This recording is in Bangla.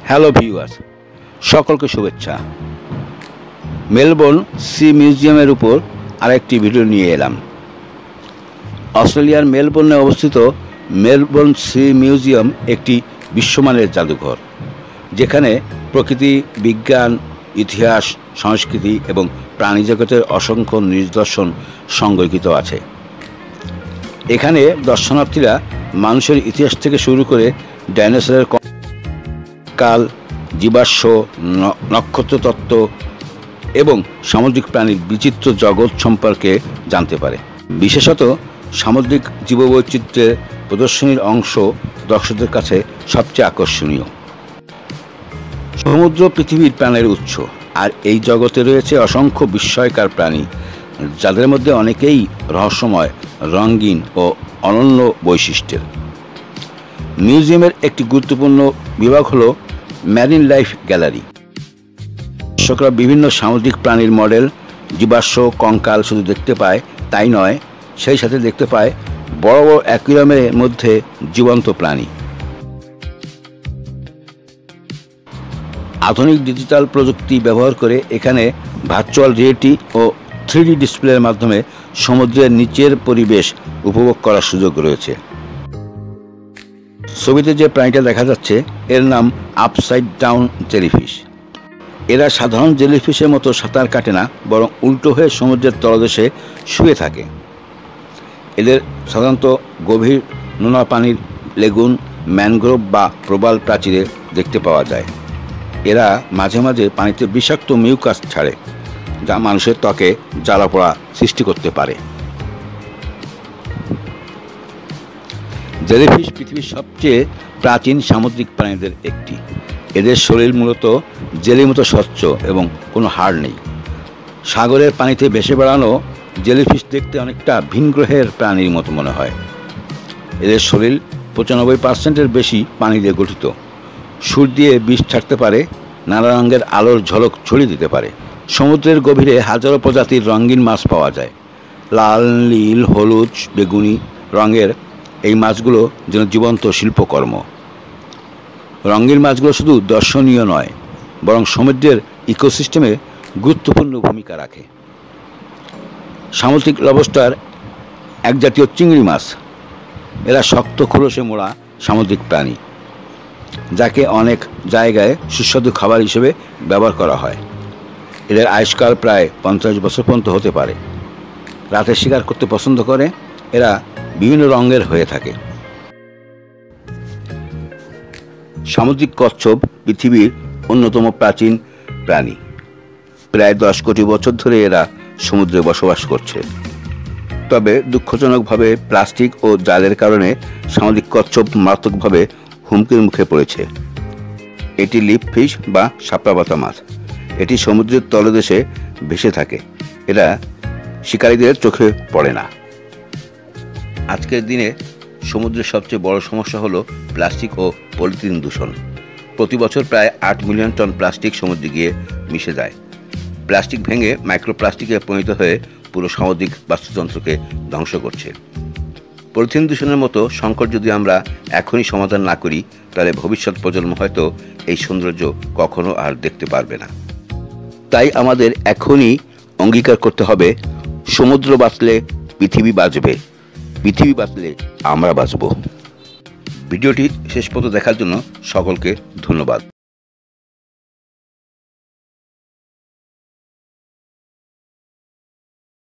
হ্যালো ভিউয়ার্স, সকলকে শুভেচ্ছা। মেলবোর্ন সি মিউজিয়ামের উপর আরেকটি ভিডিও নিয়ে এলাম। অস্ট্রেলিয়ার মেলবোর্নে অবস্থিত মেলবোর্ন সি মিউজিয়াম একটি বিশ্বমানের জাদুঘর, যেখানে প্রকৃতি, বিজ্ঞান, ইতিহাস, সংস্কৃতি এবং প্রাণীজগতের অসংখ্য নিদর্শন সংরক্ষিত আছে। এখানে দর্শনার্থীরা মানুষের ইতিহাস থেকে শুরু করে ডাইনোসরের কাল, জীবাশ্ম, নক্ষত্রতত্ত্ব এবং সামুদ্রিক প্রাণীর বিচিত্র জগৎ সম্পর্কে জানতে পারে। বিশেষত সামুদ্রিক জীববৈচিত্র্যের প্রদর্শনীর অংশ দর্শকদের কাছে সবচেয়ে আকর্ষণীয়। সমুদ্র পৃথিবীর প্রাণের উৎস, আর এই জগতে রয়েছে অসংখ্য বিস্ময়কর প্রাণী, যাদের মধ্যে অনেকেই রহস্যময়, রঙিন ও অনন্য বৈশিষ্ট্যের। মিউজিয়ামের একটি গুরুত্বপূর্ণ বিভাগ হল ম্যারিন লাইফ গ্যালারি। দর্শকরা বিভিন্ন সামুদ্রিক প্রাণীর মডেল, জীবাশ্ম, কঙ্কাল শুধু দেখতে পায় তাই নয়, সেই সাথে দেখতে পায় বড় বড় অ্যাকুয়ারিয়ামের মধ্যে জীবন্ত প্রাণী। আধুনিক ডিজিটাল প্রযুক্তি ব্যবহার করে এখানে ভার্চুয়াল রিয়েলিটি ও 3D ডিসপ্লের মাধ্যমে সমুদ্রের নিচের পরিবেশ উপভোগ করার সুযোগ রয়েছে। ছবিতে যে প্রাণীটা দেখা যাচ্ছে এর নাম আপসাইড ডাউন জেলিফিশ। এরা সাধারণ জেলিফিশের মতো সাঁতার কাটে না, বরং উল্টো হয়ে সমুদ্রের তলদেশে শুয়ে থাকে। এদের সাধারণত গভীর নোনা পানির লেগুন, ম্যানগ্রোভ বা প্রবাল প্রাচীরে দেখতে পাওয়া যায়। এরা মাঝে মাঝে পানিতে বিষাক্ত মিউকাস ছাড়ে, যা মানুষের ত্বকে জ্বালাপোড়া সৃষ্টি করতে পারে। জেলিফিশ পৃথিবীর সবচেয়ে প্রাচীন সামুদ্রিক প্রাণীদের একটি। এদের শরীর মূলত জেলির মতো স্বচ্ছ এবং কোনো হাড় নেই। সাগরের পানিতে ভেসে বেড়ানো জেলিফিশ দেখতে অনেকটা ভিন গ্রহের প্রাণীর মতো মনে হয়। এদের শরীর 95% বেশি পানি দিয়ে গঠিত। সুর দিয়ে বিষ ছাড়তে পারে, নানা রঙের আলোর ঝলক ছড়িয়ে দিতে পারে। সমুদ্রের গভীরে হাজারো প্রজাতির রঙিন মাছ পাওয়া যায়। লাল, নীল, হলুদ, বেগুনি রঙের এই মাছগুলো যেন জীবন্ত শিল্পকর্ম। রঙিন মাছগুলো শুধু দর্শনীয় নয়, বরং সমুদ্রের ইকোসিস্টেমে গুরুত্বপূর্ণ ভূমিকা রাখে। সামুদ্রিক লবস্টার এক জাতীয় চিংড়ি মাছ। এরা শক্ত খোলসে মোড়া সামুদ্রিক প্রাণী, যাকে অনেক জায়গায় সুস্বাদু খাবার হিসেবে ব্যবহার করা হয়। এদের আয়ুষ্কাল প্রায় 50 বছর পর্যন্ত হতে পারে। রাতে শিকার করতে পছন্দ করে। এরা বিভিন্ন রঙের হয়ে থাকে। সামুদ্রিক কচ্ছপ পৃথিবীর অন্যতম প্রাচীন প্রাণী। প্রায় 10 কোটি বছর ধরে এরা সমুদ্রে বসবাস করছে। তবে দুঃখজনকভাবে প্লাস্টিক ও জালের কারণে সামুদ্রিক কচ্ছপ মারাত্মকভাবে হুমকির মুখে পড়েছে। এটি লিপ ফিশ বা শাপলাপাতা মাছ। এটি সমুদ্রের তলদেশে ভেসে থাকে। এরা শিকারীদের চোখে পড়ে না। আজকের দিনে সমুদ্রের সবচেয়ে বড় সমস্যা হলো প্লাস্টিক ও পলিথিন দূষণ। প্রতি বছর প্রায় 8 মিলিয়ন টন প্লাস্টিক সমুদ্রে গিয়ে মিশে যায়। প্লাস্টিক ভেঙে মাইক্রোপ্লাস্টিকে পরিণত হয়ে পুরো সামুদ্রিক বাস্তুতন্ত্রকে ধ্বংস করছে। পলিথিন দূষণের মতো সংকট যদি আমরা এখনই সমাধান না করি, তাহলে ভবিষ্যৎ প্রজন্ম হয়তো এই সৌন্দর্য কখনো আর দেখতে পারবে না। তাই আমাদের এখনই অঙ্গীকার করতে হবে, সমুদ্র বাঁচলে পৃথিবী বাঁচবে, পৃথিবী বাঁচলে আমরা বাঁচব। ভিডিওটি শেষ পর্যন্ত দেখার জন্য সকলকে ধন্যবাদ।